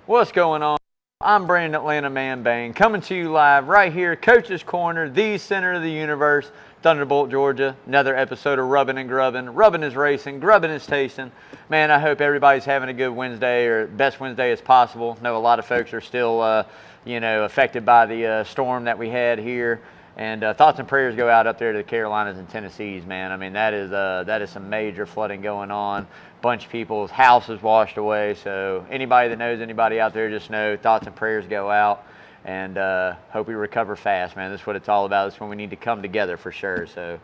What's going on? I'm Brandon Atlanta Man Bang, coming to you live right here, Coach's Corner, the center of the universe, Thunderbolt, Georgia. Another episode of Rubbin' and Grubbin'. Rubbin' is racing, grubbin' is tasting. Man, I hope everybody's having a good Wednesday, or best Wednesday as possible. I know a lot of folks are still, affected by the storm that we had here. And thoughts and prayers go out up there to the Carolinas and Tennessees, man. I mean, that is some major flooding going on. Bunch of people's houses washed away. So anybody that knows anybody out there, just know thoughts and prayers go out. And hope we recover fast, man. That's what it's all about. That's when we need to come together for sure. So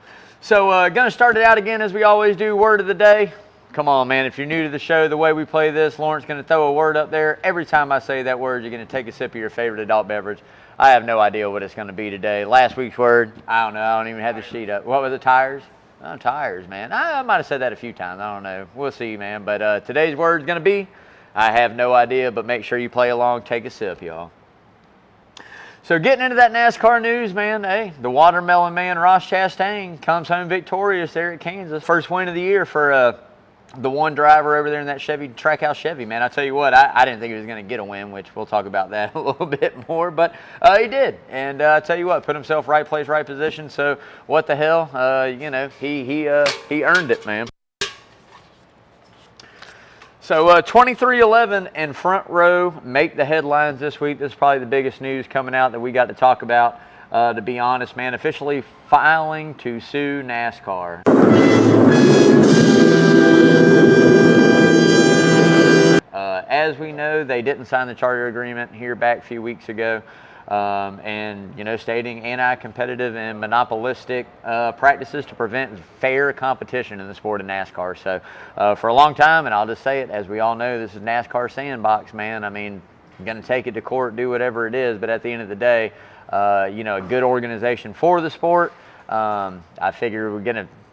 gonna start it out again as we always do. Word of the day. Come on, man. If you're new to the show, the way we play this, Lauren's going to throw a word up there. Every time I say that word, you're going to take a sip of your favorite adult beverage. I have no idea what it's going to be today. Last week's word, I don't know. I don't even have the sheet up. What were the tires? Oh, tires, man. I might have said that a few times. I don't know. We'll see, man. But today's word is going to be, I have no idea, but make sure you play along. Take a sip, y'all. So getting into that NASCAR news, man, hey, the watermelon man, Ross Chastain, comes home victorious there at Kansas. First win of the year for the one driver over there in that Chevy, Trackhouse Chevy, man. I tell you what, I didn't think he was going to get a win, which we'll talk about that a little bit more, but he did. And I tell you what, put himself right place, right position. So what the hell, he earned it, man. So 23-11 and Front Row make the headlines this week. This is probably the biggest news coming out that we got to talk about, to be honest, man. Officially filing to sue NASCAR. As we know, they didn't sign the charter agreement here back a few weeks ago, stating anti-competitive and monopolistic practices to prevent fair competition in the sport of NASCAR. So for a long time, and I'll just say it, as we all know, this is NASCAR sandbox, man. I mean, you're going to take it to court, do whatever it is, but at the end of the day, a good organization for the sport. I figure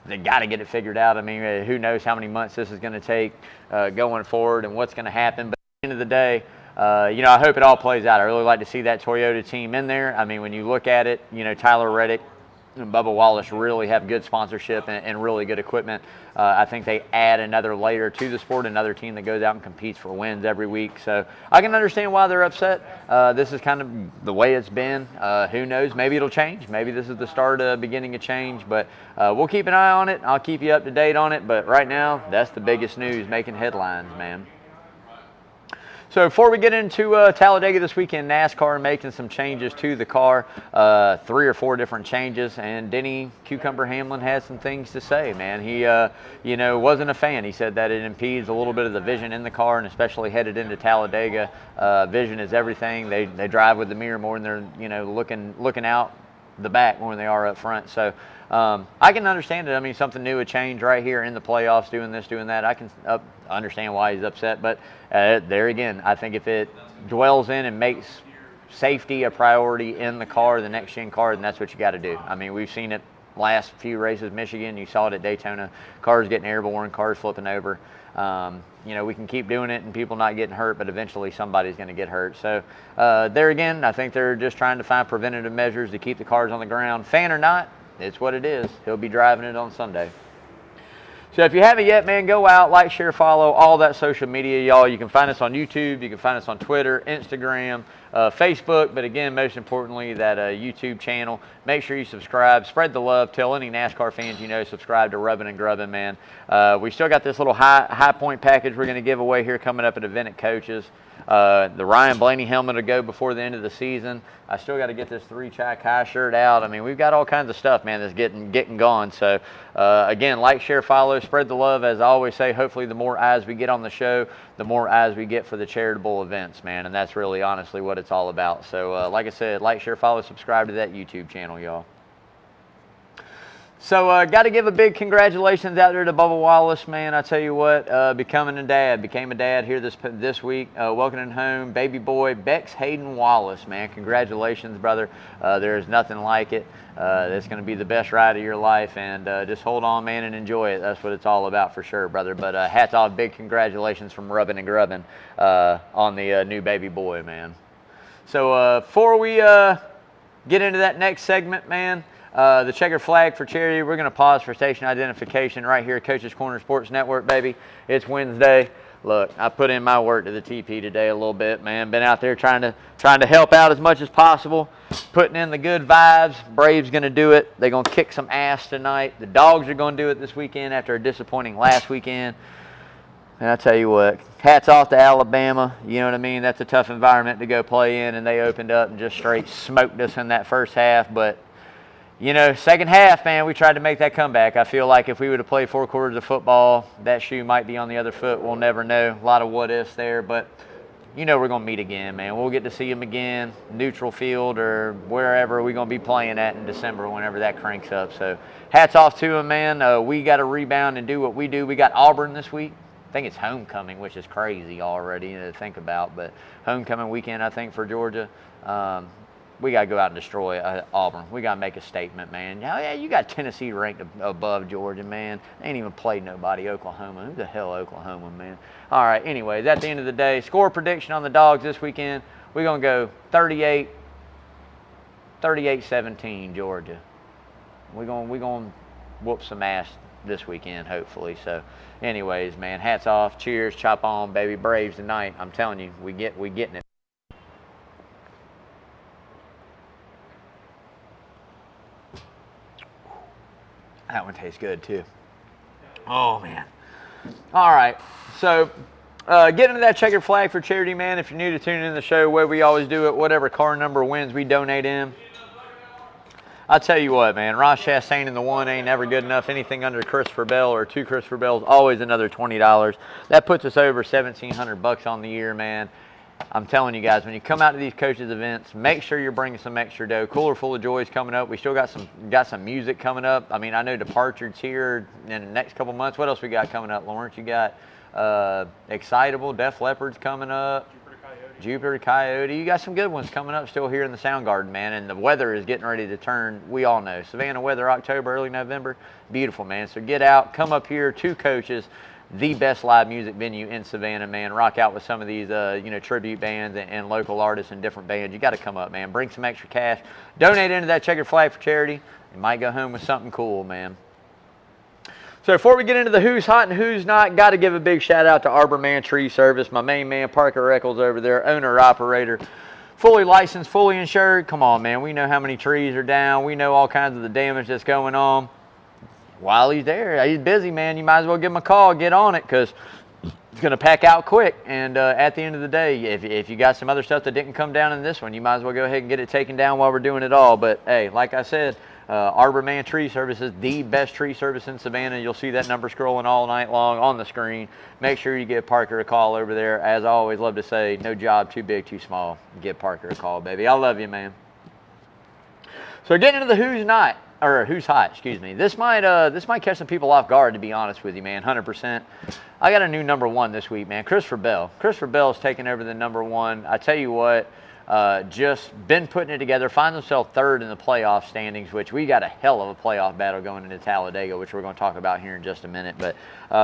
they got to get it figured out. I mean, who knows how many months this is going to take going forward and what's going to happen. But at the end of the day, I hope it all plays out. I really like to see that Toyota team in there. I mean, when you look at it, Tyler Reddick and Bubba Wallace really have good sponsorship and really good equipment. I think they add another layer to the sport, another team that goes out and competes for wins every week. So I can understand why they're upset. This is kind of the way it's been. Who knows? Maybe it'll change. Maybe this is the start of beginning of change. But we'll keep an eye on it. I'll keep you up to date on it. But right now, that's the biggest news making headlines, man. So before we get into Talladega this weekend, NASCAR making some changes to the car, 3 or 4 different changes, and Denny Cucumber Hamlin has some things to say, man. He, wasn't a fan. He said that it impedes a little bit of the vision in the car, and especially headed into Talladega, vision is everything. They drive with the mirror more than they're, looking out the back more than they are up front. So I can understand it. I mean, something new, a change right here in the playoffs, doing this, doing that. I can understand why he's upset. But there again, I think if it dwells in and makes safety a priority in the car, the next-gen car, then that's what you got to do. I mean, we've seen it last few races, Michigan. You saw it at Daytona. Cars getting airborne, cars flipping over. We can keep doing it and people not getting hurt, but eventually somebody's going to get hurt. So there again, I think they're just trying to find preventative measures to keep the cars on the ground. Fan or not, it's what it is. He'll be driving it on Sunday. So if you haven't yet, man, go out, like, share, follow, all that social media, y'all. You can find us on YouTube. You can find us on Twitter, Instagram, Facebook. But again, most importantly, that YouTube channel. Make sure you subscribe. Spread the love. Tell any NASCAR fans subscribe to Rubbin' and Grubbin', man. We still got this little high point package we're going to give away here coming up at Event at Coaches. The Ryan Blaney helmet to go before the end of the season. I still got to get this 3 Chai Kai shirt out. I mean, we've got all kinds of stuff, man, that's getting gone. So, again, like, share, follow, spread the love. As I always say, hopefully the more eyes we get on the show, the more eyes we get for the charitable events, man. And that's really honestly what it's all about. So, like I said, like, share, follow, subscribe to that YouTube channel, y'all. So, got to give a big congratulations out there to Bubba Wallace, man. I tell you what, became a dad here this week, welcoming home baby boy Bex Hayden Wallace, man. Congratulations, brother. There's nothing like it. It's going to be the best ride of your life, and just hold on, man, and enjoy it. That's what it's all about for sure, brother. But hats off, big congratulations from Rubbin' and Grubbin' on the new baby boy, man. So before we get into that next segment, man, the checkered flag for charity. We're going to pause for station identification right here at Coach's Corner Sports Network, baby. It's Wednesday. look, I put in my work to the TP today a little bit, man. Been out there trying to help out as much as possible, putting in the good vibes. Braves going to do it. They're going to kick some ass tonight. The Dogs are going to do it this weekend after a disappointing last weekend. And I tell you what, hats off to Alabama. You know what I mean? That's a tough environment to go play in, and they opened up and just straight smoked us in that first half. But, you know, second half, man, we tried to make that comeback. I feel like if we would have played 4 quarters of football, that shoe might be on the other foot. We'll never know. A lot of what-ifs there. But, you know, we're going to meet again, man. We'll get to see them again, neutral field or wherever we're going to be playing at in December whenever that cranks up. So hats off to them, man. We got to rebound and do what we do. We got Auburn this week. I think it's homecoming, which is crazy already to think about. But homecoming weekend, I think, for Georgia. We got to go out and destroy Auburn. We got to make a statement, man. Yeah, you got Tennessee ranked above Georgia, man. They ain't even played nobody. Oklahoma. Who the hell Oklahoma, man? All right, anyways, at the end of the day, score prediction on the Dogs this weekend, we're going to go 38-17 Georgia. We're going to whoop some ass this weekend, hopefully. So, anyways, man, hats off. Cheers. Chop on, baby. Braves tonight. I'm telling you, we getting it. That one tastes good, too. Oh, man. All right. So, get into that checkered flag for charity, man. If you're new to tuning in the show, where we always do it, whatever car number wins, we donate in. I'll tell you what, man. Ross Chastain in the one ain't never good enough. Anything under Christopher Bell or 2 Christopher Bells, always another $20. That puts us over $1,700 on the year, man. I'm telling you guys, when you come out to these coaches events, make sure you're bringing some extra dough. Cooler full of joys coming up. We still got some music coming up. I mean, I know Departure's here in the next couple months. What else we got coming up, Lawrence? You got Excitable, Def Leppard's coming up. Jupiter Coyote. You got some good ones coming up still here in the Soundgarden, man. And the weather is getting ready to turn. We all know. Savannah weather, October, early November. Beautiful, man. So get out. Come up here. 2 coaches. The best live music venue in Savannah, man. Rock out with some of these, tribute bands and local artists and different bands. You got to come up, man. Bring some extra cash. Donate into that checkered flag for charity. You might go home with something cool, man. So before we get into the who's hot and who's not, got to give a big shout out to Arbor Man Tree Service, my main man Parker Eccles over there, owner operator, fully licensed, fully insured. Come on, man. We know how many trees are down. We know all kinds of the damage that's going on. While he's there, he's busy, man. You might as well give him a call, get on it, because it's going to pack out quick. And at the end of the day, if you got some other stuff that didn't come down in this one, you might as well go ahead and get it taken down while we're doing it all. But hey, like I said, Arbor Man Tree Service is the best tree service in Savannah. You'll see that number scrolling all night long on the screen. Make sure you give Parker a call over there. As I always love to say, no job too big, too small. Give Parker a call, baby. I love you, man. So getting into the who's not, or who's hot, excuse me. This might catch some people off guard, to be honest with you, man. 100%. I got a new number 1 this week, man. Christopher Bell. Christopher Bell's taking over the number 1. I tell you what. Just been putting it together, finds himself 3rd in the playoff standings, which we got a hell of a playoff battle going into Talladega, which we're going to talk about here in just a minute. But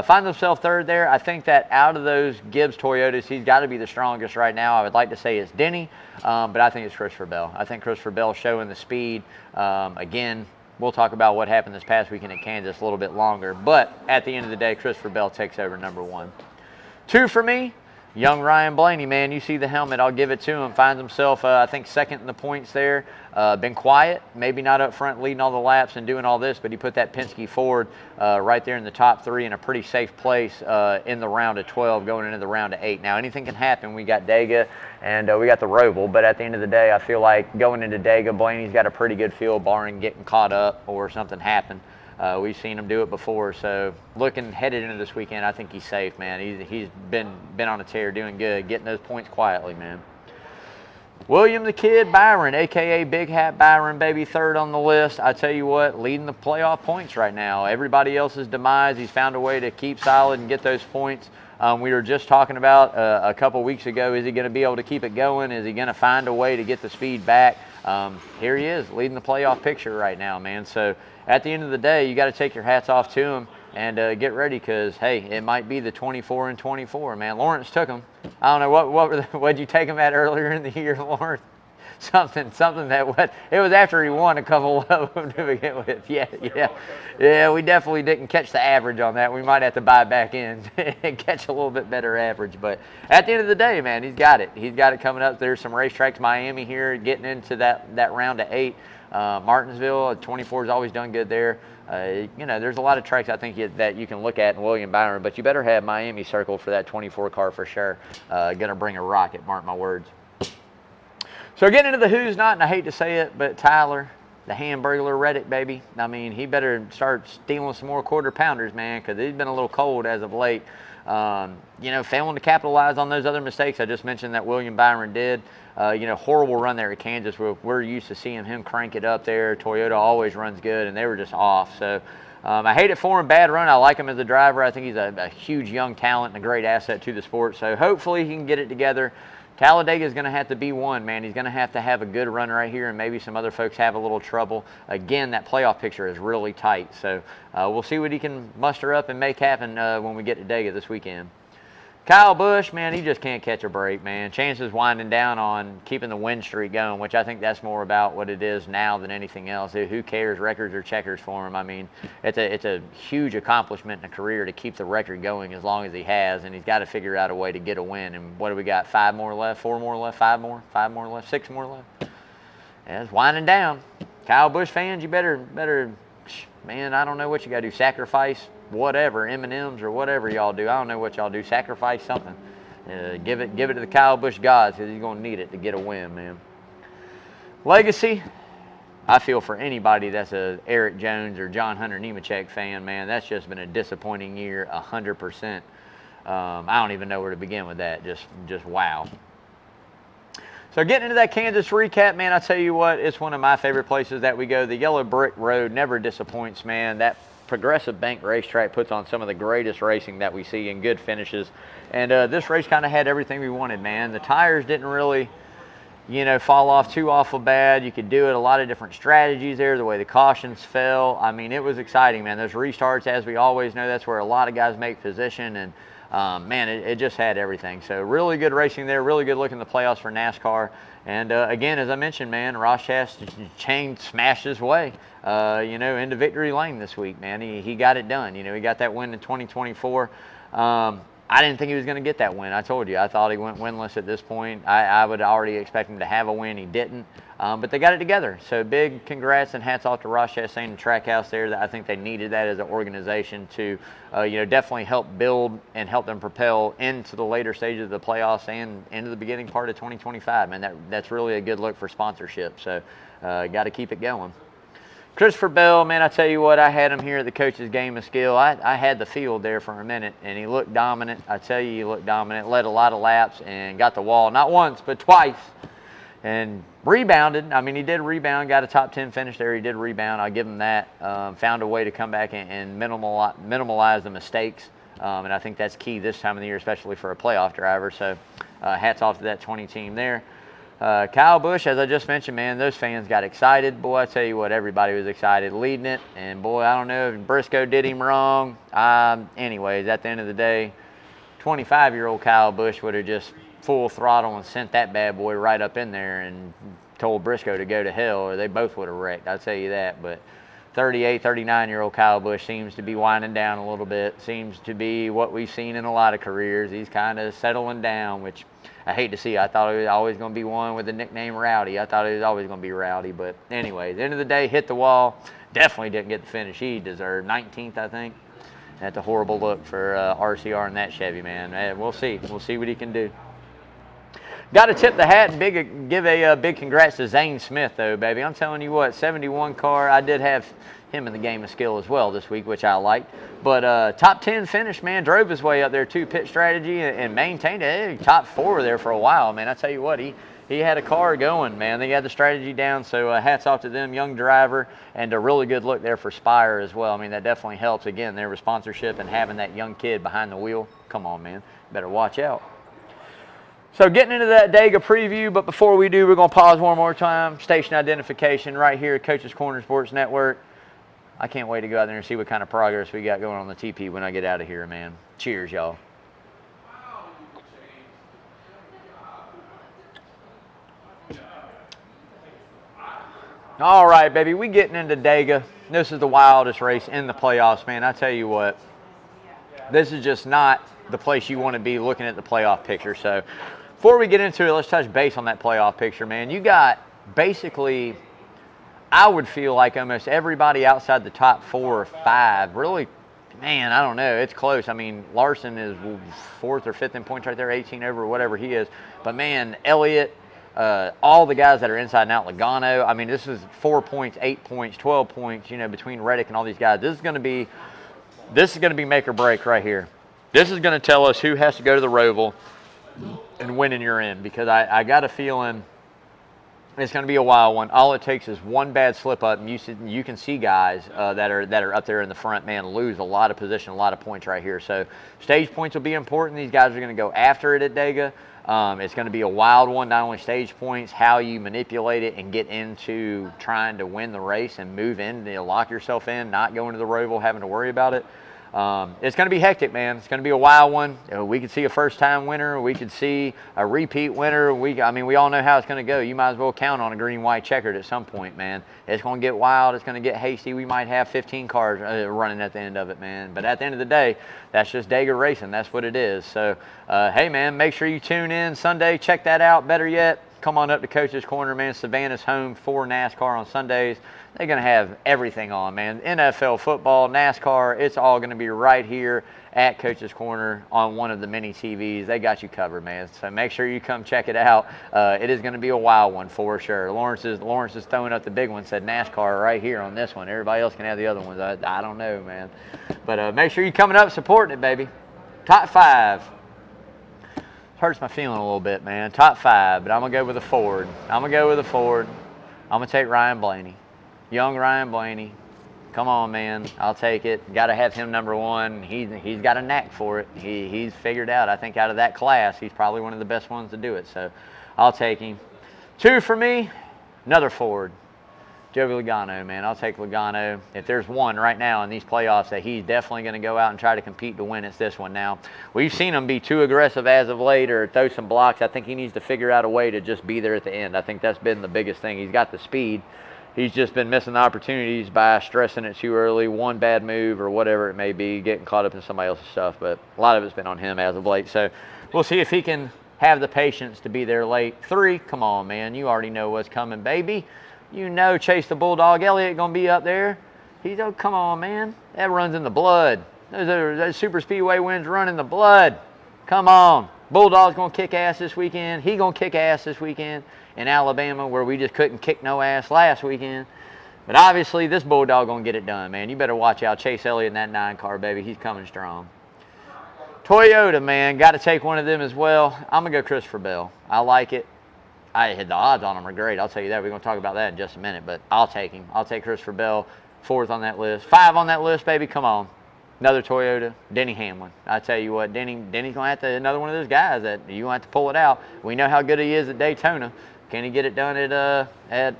finds himself 3rd there. I think that out of those Gibbs Toyotas, he's got to be the strongest right now. I would like to say it's Denny, but I think it's Christopher Bell. I think Christopher Bell showing the speed. Again, we'll talk about what happened this past weekend at Kansas a little bit longer. But at the end of the day, Christopher Bell takes over number 1. 2 for me. Young Ryan Blaney, man, you see the helmet, I'll give it to him. Finds himself, I think, 2nd in the points there. Been quiet, maybe not up front leading all the laps and doing all this, but he put that Penske Ford right there in the top 3 in a pretty safe place in the round of 12 going into the round of 8. Now, anything can happen. We got Dega and we got the Roval, but at the end of the day, I feel like going into Dega, Blaney's got a pretty good feel, barring getting caught up or something happen. We've seen him do it before, so looking headed into this weekend, I think he's safe, man. He's been on a tear, doing good, getting those points quietly, man. William the Kid Byron, a.k.a. Big Hat Byron, baby, 3rd on the list. I tell you what, leading the playoff points right now. Everybody else's demise, he's found a way to keep solid and get those points. We were just talking about a couple weeks ago, is he going to be able to keep it going? Is he going to find a way to get the speed back? Here he is, leading the playoff picture right now, man. So at the end of the day, you got to take your hats off to him and get ready because, hey, it might be the 24-24, man. Lawrence took him. I don't know, what'd you take him at earlier in the year, Lawrence? something that it was after he won a couple of them to begin with. Yeah. We definitely didn't catch the average on that. We might have to buy back in and catch a little bit better average. But at the end of the day, man, he's got it. He's got it coming up. There's some racetracks, Miami here, getting into that round of 8. Martinsville, 24 has always done good there. There's a lot of tracks I think that you can look at in William Byron, but you better have Miami circled for that 24 car for sure. Going to bring a rocket, mark my words. So getting into the who's not, and I hate to say it, but Tyler, the Hamburglar Reddick, baby. I mean, he better start stealing some more quarter pounders, man, because he's been a little cold as of late. Failing to capitalize on those other mistakes I just mentioned that William Byron did. Horrible run there at Kansas. We're used to seeing him crank it up there. Toyota always runs good, and they were just off. So I hate it for him. Bad run. I like him as a driver. I think he's a huge young talent and a great asset to the sport. So hopefully he can get it together. Talladega is going to have to be one, man. He's going to have a good run right here, and maybe some other folks have a little trouble. Again, that playoff picture is really tight. So we'll see what he can muster up and make happen when we get to Dega this weekend. Kyle Busch, man, he just can't catch a break, man. Chances winding down on keeping the win streak going, which I think that's more about what it is now than anything else. Who cares, records or checkers for him? I mean, it's a huge accomplishment in a career to keep the record going as long as he has, and he's got to figure out a way to get a win. And what do we got? 5 more left, 4 more left, 5 more left, 6 more left. Yeah, it's winding down. Kyle Busch fans, you better, man, I don't know what you got to do. Sacrifice whatever, M&Ms or whatever y'all do. I don't know what y'all do. Sacrifice something. Give it to the Kyle Busch gods because he's going to need it to get a win, man. Legacy, I feel for anybody that's a Eric Jones or John Hunter Nemechek fan, man. That's just been a disappointing year, 100%. I don't even know where to begin with that. Just wow. So getting into that Kansas recap, man, I tell you what, it's one of my favorite places that we go. The Yellow Brick Road never disappoints, man. That Progressive Bank racetrack puts on some of the greatest racing that we see and good finishes. And this race kind of had everything we wanted, man. The tires didn't really, fall off too awful bad. You could do it, a lot of different strategies there, the way the cautions fell. I mean, it was exciting, man. Those restarts, as we always know, that's where a lot of guys make position. And, man, it just had everything. So really good racing there, really good look in the playoffs for NASCAR. And, again, as I mentioned, man, Ross Chastain smashed his way, into victory lane this week, man. He got it done. He got that win in 2024. I didn't think he was going to get that win. I told you. I thought he went winless at this point. I would already expect him to have a win. He didn't. But they got it together. So big congrats and hats off to Ross Chastain and Trackhouse there. I think they needed that as an organization to, definitely help build and help them propel into the later stages of the playoffs and into the beginning part of 2025. Man, that's really a good look for sponsorship. So got to keep it going. Christopher Bell, man, I tell you what, I had him here at the coach's game of skill. I had the field there for a minute, and he looked dominant. I tell you, he looked dominant, led a lot of laps, and got the wall, not once, but twice, and rebounded. I mean, he did rebound, got a top 10 finish there. He did rebound. I'll give him that. Found a way to come back and minimalize the mistakes, and I think that's key this time of the year, especially for a playoff driver. So hats off to that 20 team there. Kyle Busch, as I just mentioned, man, those fans got excited. Boy, I tell you what, everybody was excited leading it. And, boy, I don't know if Briscoe did him wrong. Anyways, at the end of the day, 25-year-old Kyle Busch would have just full throttle and sent that bad boy right up in there and told Briscoe to go to hell, or they both would have wrecked. I'll tell you that. But 38, 39-year-old Kyle Busch seems to be winding down a little bit. Seems to be what we've seen in a lot of careers. He's kind of settling down, which I hate to see. I thought he was always going to be one with the nickname Rowdy. I thought he was always going to be Rowdy. But anyway, at the end of the day, hit the wall. Definitely didn't get the finish he deserved. 19th, I think. That's a horrible look for RCR and that Chevy, man. We'll see. We'll see what he can do. Got to tip the hat and give a big congrats to Zane Smith, though, baby. I'm telling you what, 71 car. I did have him in the game of skill as well this week, which I liked. But top 10 finish, man. Drove his way up there, too. Pit strategy and maintained it. Top 4 there for a while, man. I tell you what, he had a car going, man. They had the strategy down, so hats off to them. Young driver, and a really good look there for Spire as well. I mean, that definitely helps. Again, their sponsorship and having that young kid behind the wheel. Come on, man. Better watch out. So getting into that Dega preview, but before we do, we're going to pause one more time. Station identification right here at Coach's Corner Sports Network. I can't wait to go out there and see what kind of progress we got going on the TP when I get out of here, man. Cheers, y'all. All right, baby, we getting into Dega. This is the wildest race in the playoffs, man. I tell you what, this is just not the place you want to be looking at the playoff picture. So before we get into it, let's touch base on that playoff picture, man. You got basically, I would feel like almost everybody outside the top 4 or 5 really, man, I don't know. It's close. I mean, Larson is 4th or 5th in points right there, 18 over whatever he is. But, man, Elliott, all the guys that are inside and out, Logano, I mean, this is 4 points, 8 points, 12 points, you know, between Reddick and all these guys. This is going to be make or break right here. This is going to tell us who has to go to the Roval and when you're in, because I got a feeling it's going to be a wild one. All it takes is one bad slip up, and you can see guys that are up there in the front, man, lose a lot of position, a lot of points right here. So stage points will be important. These guys are going to go after it at Dega. It's going to be a wild one, not only stage points, how you manipulate it and get into trying to win the race and move in, lock yourself in, not going to the Roval, having to worry about it. It's going to be hectic, man. It's going to be a wild one. We could see a first-time winner. We could see a repeat winner. I mean, we all know how it's going to go. You might as well count on a green-white checkered at some point, man. It's going to get wild. It's going to get hasty. We might have 15 cars running at the end of it, man. But at the end of the day, that's just Dega racing. That's what it is. So, hey, man, make sure you tune in Sunday. Check that out. Better yet, come on up to Coach's Corner, man. Savannah's home for NASCAR on Sundays. They're going to have everything on, man. NFL, football, NASCAR, it's all going to be right here at Coach's Corner on one of the mini TVs. They got you covered, man. So make sure you come check it out. It is going to be a wild one for sure. Lawrence is throwing up the big one, said NASCAR right here on this one. Everybody else can have the other ones. I don't know, man. But make sure you're coming up supporting it, baby. Top 5. Hurts my feeling a little bit, man. Top 5, but I'm going to go with a Ford. I'm going to take Ryan Blaney. Young Ryan Blaney. Come on, man. I'll take it. Got to have him number 1. He's got a knack for it. He's figured out. I think out of that class, he's probably one of the best ones to do it. So I'll take him. 2 for me, another Ford. Joey Logano, man. I'll take Logano. If there's one right now in these playoffs that he's definitely going to go out and try to compete to win, it's this one now. We've seen him be too aggressive as of late or throw some blocks. I think he needs to figure out a way to just be there at the end. I think that's been the biggest thing. He's got the speed. He's just been missing the opportunities by stressing it too early, one bad move or whatever it may be, getting caught up in somebody else's stuff. But a lot of it's been on him as of late. So we'll see if he can have the patience to be there late. 3, come on, man. You already know what's coming, baby. You know Chase the Bulldog Elliott going to be up there. Come on, man. That runs in the blood. Those super speedway wins run in the blood. Come on. Bulldog's going to kick ass this weekend. He going to kick ass this weekend in Alabama, where we just couldn't kick no ass last weekend. But obviously, this Bulldog going to get it done, man. You better watch out. Chase Elliott in that 9 car, baby. He's coming strong. Toyota, man. Got to take one of them as well. I'm going to go Christopher Bell. I like it. The odds on him are great. I'll tell you that. We're going to talk about that in just a minute, but I'll take him. I'll take Christopher Bell, 4th on that list. 5 on that list, baby. Come on. Another Toyota, Denny Hamlin. I tell you what, Denny's going to have to, another one of those guys that you're going to have to pull it out. We know how good he is at Daytona. Can he get it done at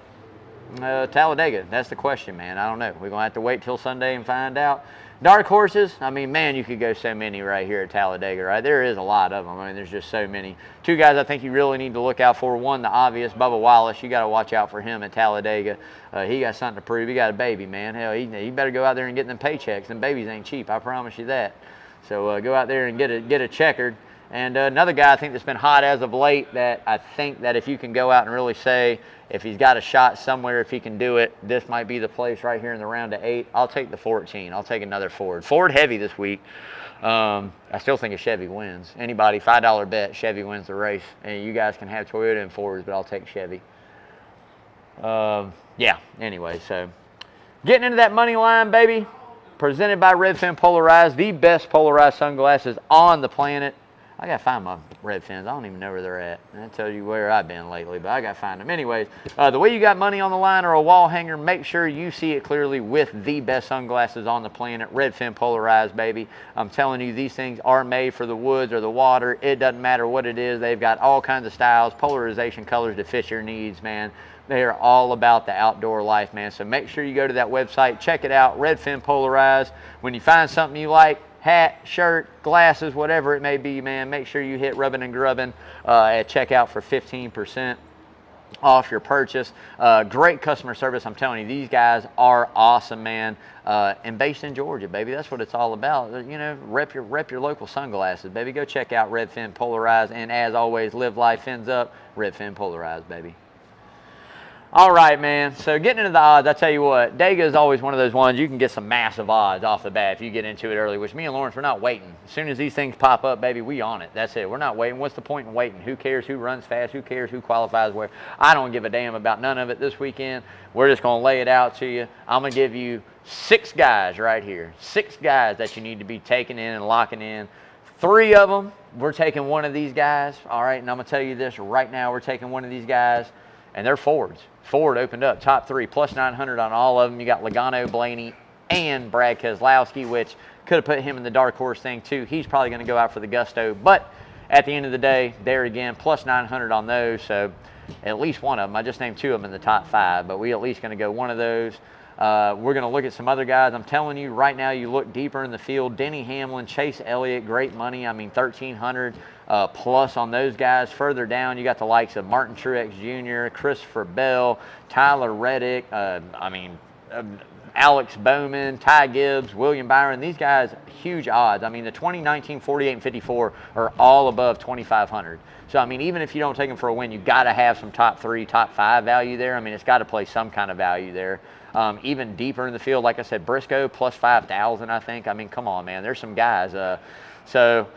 Talladega? That's the question, man. I don't know. We're going to have to wait till Sunday and find out. Dark horses, I mean, man, you could go so many right here at Talladega, right? There is a lot of them. I mean, there's just so many. 2 guys I think you really need to look out for. 1, the obvious, Bubba Wallace. You got to watch out for him at Talladega. He got something to prove. He got a baby, man. Hell, he better go out there and get them paychecks. Them babies ain't cheap, I promise you that. So go out there and get a checkered. And another guy I think that's been hot as of late that I think that if you can go out and really say if he's got a shot somewhere, if he can do it, this might be the place right here in the round of 8. I'll take the 14. I'll take another Ford. Ford heavy this week. I still think a Chevy wins. Anybody, $5 bet, Chevy wins the race. And you guys can have Toyota and Fords, but I'll take Chevy. Yeah, anyway, so getting into that money line, baby. Presented by Redfin Polarized, the best polarized sunglasses on the planet. I got to find my Redfins. I don't even know where they're at. That tells you where I've been lately, but I got to find them. Anyways, the way you got money on the line or a wall hanger, make sure you see it clearly with the best sunglasses on the planet, Redfin Polarized, baby. I'm telling you, these things are made for the woods or the water. It doesn't matter what it is. They've got all kinds of styles, polarization colors to fit your needs, man. They are all about the outdoor life, man. So make sure you go to that website, check it out, Redfin Polarized. When you find something you like, hat, shirt, glasses, whatever it may be, man, make sure you hit Rubbin' and Grubbin' at checkout for 15%. off your purchase. Great customer service. I'm telling you, these guys are awesome, man. And based in Georgia, baby. That's what it's all about. You know, rep your local sunglasses, baby. Go check out Redfin Polarized. And as always, live life fins up. Redfin Polarized, baby. All right, man. So getting into the odds, I tell you what, Dega is always one of those ones you can get some massive odds off the bat if you get into it early, which me and Lawrence, we're not waiting. As soon as these things pop up, baby, we on it. That's it. We're not waiting. What's the point in waiting? Who cares who runs fast? Who cares who qualifies where? I don't give a damn about none of it this weekend. We're just going to lay it out to you. I'm going to give you 6 guys right here. 6 guys that you need to be taking in and locking in. 3 of them, we're taking one of these guys. All right, and I'm going to tell you this right now. We're taking one of these guys, and they're Fords. Ford opened up top 3, plus 900 on all of them. You got Logano, Blaney, and Brad Keselowski, which could have put him in the dark horse thing too. He's probably going to go out for the gusto. But at the end of the day, there again, plus 900 on those. So at least one of them. I just named 2 of them in the top 5, but we at least going to go one of those. We're going to look at some other guys. I'm telling you right now, you look deeper in the field. Denny Hamlin, Chase Elliott, great money. I mean, 1,300 plus on those guys. Further down, you got the likes of Martin Truex Jr., Christopher Bell, Tyler Reddick, Alex Bowman, Ty Gibbs, William Byron. These guys, huge odds. I mean, the 2019 48 and 54 are all above 2,500. So, I mean, even if you don't take them for a win, you got to have some top 3, top 5 value there. I mean, it's got to play some kind of value there. Even deeper in the field, like I said, Briscoe plus 5,000, I think. I mean, come on, man. There's some guys. So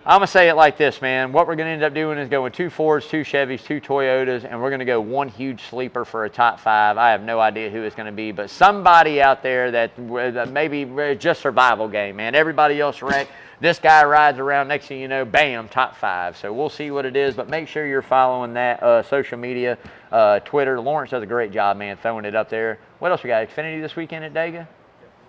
I'm going to say it like this, man. What we're going to end up doing is going 2 Fords, 2 Chevys, 2 Toyotas, and we're going to go one huge sleeper for a top 5. I have no idea who it's going to be, but somebody out there that maybe just survival game, man. Everybody else wrecked. This guy rides around, next thing you know, bam, top 5. So we'll see what it is, but make sure you're following that social media, Twitter. Lawrence does a great job, man, throwing it up there. What else we got? Xfinity this weekend at Dega?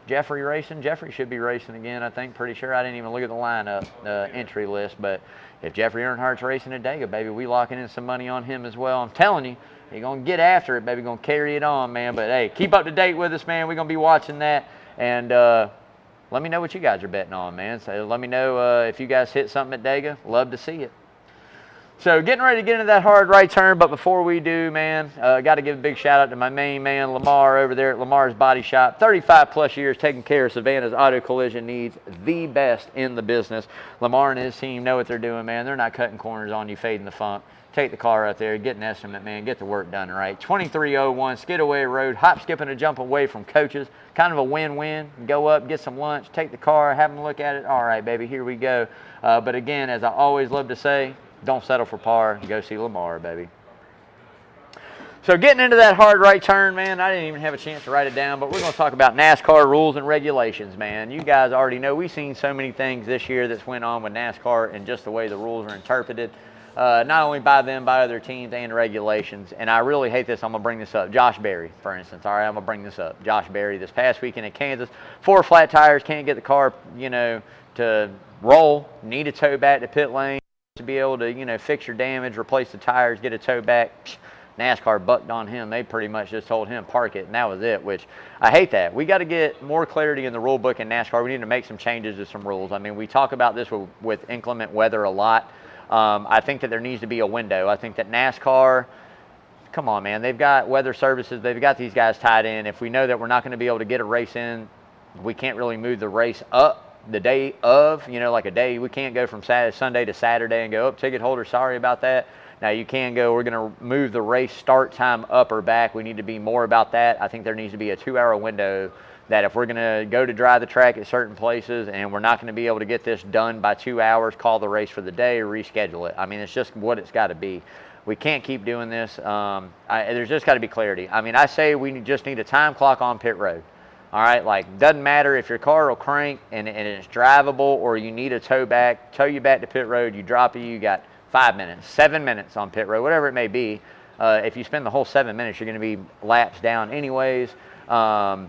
Jeffrey racing? Jeffrey should be racing again, I think. Pretty sure. I didn't even look at the lineup entry list, but if Jeffrey Earnhardt's racing at Dega, baby, we locking in some money on him as well. I'm telling you, he's going to get after it, baby. Going to carry it on, man. But, hey, keep up to date with us, man. We're going to be watching that. And let me know what you guys are betting on, man. So let me know if you guys hit something at Dega. Love to see it. So getting ready to get into that hard right turn, but before we do, man, got to give a big shout out to my main man, Lamar, over there at Lamar's Body Shop. 35 plus years taking care of Savannah's auto collision needs, the best in the business. Lamar and his team know what they're doing, man. They're not cutting corners on you, fading the funk. Take the car out there, get an estimate, man, get the work done right. 2301 Skidaway Road, hop, skip, and a jump away from coaches. Kind of a win-win. Go up, get some lunch, take the car, have them look at it. All right, baby, here we go. But again, as I always love to say, don't settle for par. Go see Lamar, baby. So getting into that hard right turn, man, I didn't even have a chance to write it down, but we're going to talk about NASCAR rules and regulations, man. You guys already know we've seen so many things this year that's went on with NASCAR and just the way the rules are interpreted, not only by them, by other teams and regulations. And I really hate this. I'm going to bring this up. Josh Berry, for instance. All right, I'm going to bring this up. Josh Berry this past weekend in Kansas, 4 flat tires, can't get the car, to roll, need a tow back to pit lane to be able to, fix your damage, replace the tires, get a tow back. NASCAR bucked on him. They pretty much just told him, park it, and that was it, which I hate that. We got to get more clarity in the rule book in NASCAR. We need to make some changes to some rules. I mean, we talk about this with inclement weather a lot. I think that there needs to be a window. I think that NASCAR, come on, man, they've got weather services. They've got these guys tied in. If we know that we're not going to be able to get a race in, we can't really move the race up the day of, like a day. We can't go from Sunday to Saturday and go, oh, ticket holder, sorry about that. Now you can go, we're going to move the race start time up or back. We need to be more about that. I think there needs to be a 2-hour window that if we're going to go to drive the track at certain places and we're not going to be able to get this done by 2 hours, call the race for the day or reschedule it. I mean, it's just what it's got to be. We can't keep doing this. There's just got to be clarity. I mean, I say we just need a time clock on pit road. All right, doesn't matter if your car will crank and it's drivable or you need a tow you back to pit road, you drop it, you got 5 minutes, 7 minutes on pit road, whatever it may be. If you spend the whole 7 minutes, you're going to be laps down anyways. Let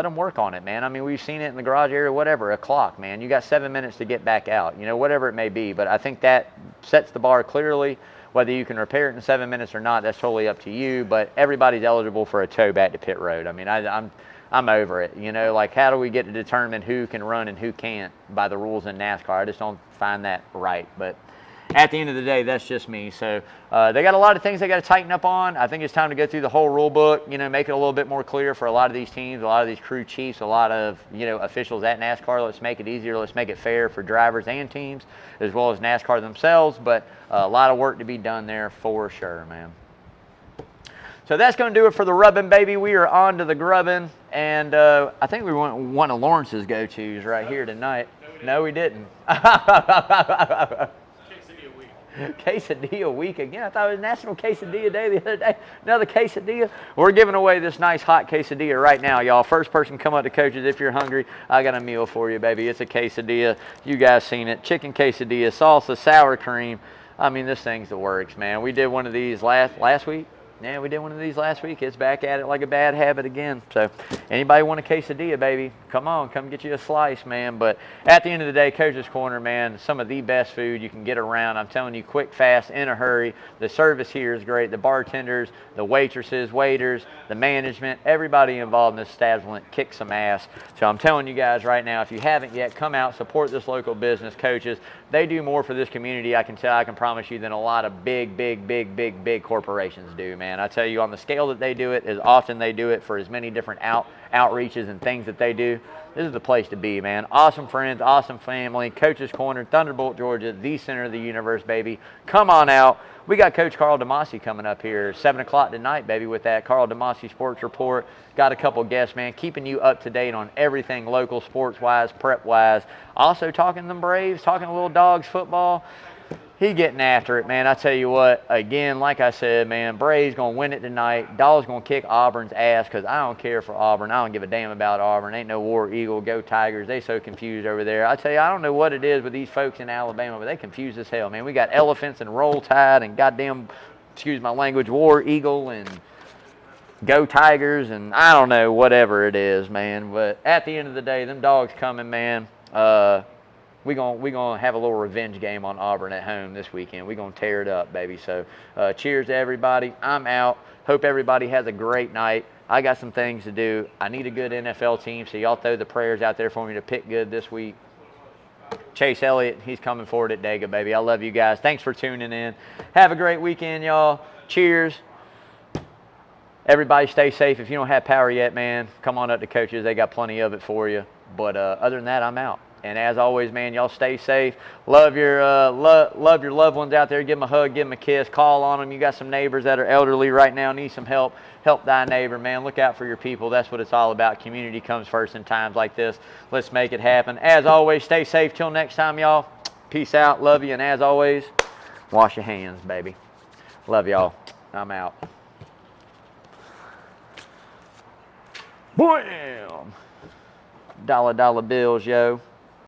them work on it, man. I mean, we've seen it in the garage area, whatever, a clock, man. You got 7 minutes to get back out, whatever it may be. But I think that sets the bar clearly. Whether you can repair it in 7 minutes or not, that's totally up to you. But everybody's eligible for a tow back to pit road. I mean, I'm over it. How do we get to determine who can run and who can't by the rules in NASCAR? I just don't find that right. But at the end of the day, that's just me. So they got a lot of things they got to tighten up on. I think it's time to go through the whole rule book, you know, make it a little bit more clear for a lot of these teams, a lot of these crew chiefs, a lot of, you know, officials at NASCAR. Let's make it easier. Let's make it fair for drivers and teams, as well as NASCAR themselves. But a lot of work to be done there for sure, man. So that's going to do it for the rubbing, baby. We are on to the grubbing. And I think we want one of Lawrence's go-tos right here tonight. No, we didn't. Quesadilla week. Quesadilla week again. I thought it was National Quesadilla Day the other day. Another quesadilla. We're giving away this nice hot quesadilla right now, y'all. First person come up to coaches if you're hungry. I got a meal for you, baby. It's a quesadilla. You guys seen it. Chicken quesadilla, salsa, sour cream. I mean, this thing's the works, man. We did one of these last week. Yeah, we did one of these last week. It's back at it like a bad habit again. So anybody want a quesadilla, baby, come on, come get you a slice, man. But at the end of the day, Coach's Corner, man, some of the best food you can get around. I'm telling you, quick, fast, in a hurry. The service here is great. The bartenders, the waitresses, waiters, the management, everybody involved in this establishment kicks some ass. So I'm telling you guys right now, if you haven't yet, come out, support this local business, Coaches. They do more for this community, I can promise you, than a lot of big corporations do, man. I tell you, on the scale that they do it, as often they do it, for as many different outreaches and things that they do, this is the place to be, man. Awesome friends, awesome family. Coach's Corner, Thunderbolt, Georgia, the center of the universe, baby. Come on out. We got Coach Carl DeMasi coming up here 7 o'clock tonight, baby, with that Carl DeMasi Sports Report. Got a couple guests, man, keeping you up to date on everything local, sports-wise, prep-wise. Also talking them Braves, talking a little Dogs football. He getting after it, man. I tell you what, again, like I said, man, Braves going to win it tonight. Dogs going to kick Auburn's ass because I don't care for Auburn. I don't give a damn about Auburn. Ain't no War Eagle, go Tigers. They so confused over there. I tell you, I don't know what it is with these folks in Alabama, but they confused as hell, man. We got elephants and Roll Tide and goddamn, excuse my language, War Eagle and go Tigers and I don't know, whatever it is, man. But at the end of the day, them Dogs coming, man. We're gonna have a little revenge game on Auburn at home this weekend. We're going to tear it up, baby. So cheers to everybody. I'm out. Hope everybody has a great night. I got some things to do. I need a good NFL team, so y'all throw the prayers out there for me to pick good this week. Chase Elliott, he's coming forward at Dega, baby. I love you guys. Thanks for tuning in. Have a great weekend, y'all. Cheers. Everybody stay safe. If you don't have power yet, man, come on up to Coaches. They got plenty of it for you. But other than that, I'm out. And as always, man, y'all stay safe. Love your loved ones out there. Give them a hug, give them a kiss, call on them. You got some neighbors that are elderly right now, need some help. Help thy neighbor, man. Look out for your people. That's what it's all about. Community comes first in times like this. Let's make it happen. As always, stay safe. Till next time, y'all. Peace out. Love you. And as always, wash your hands, baby. Love y'all. I'm out. Bam! Dollar bills, yo.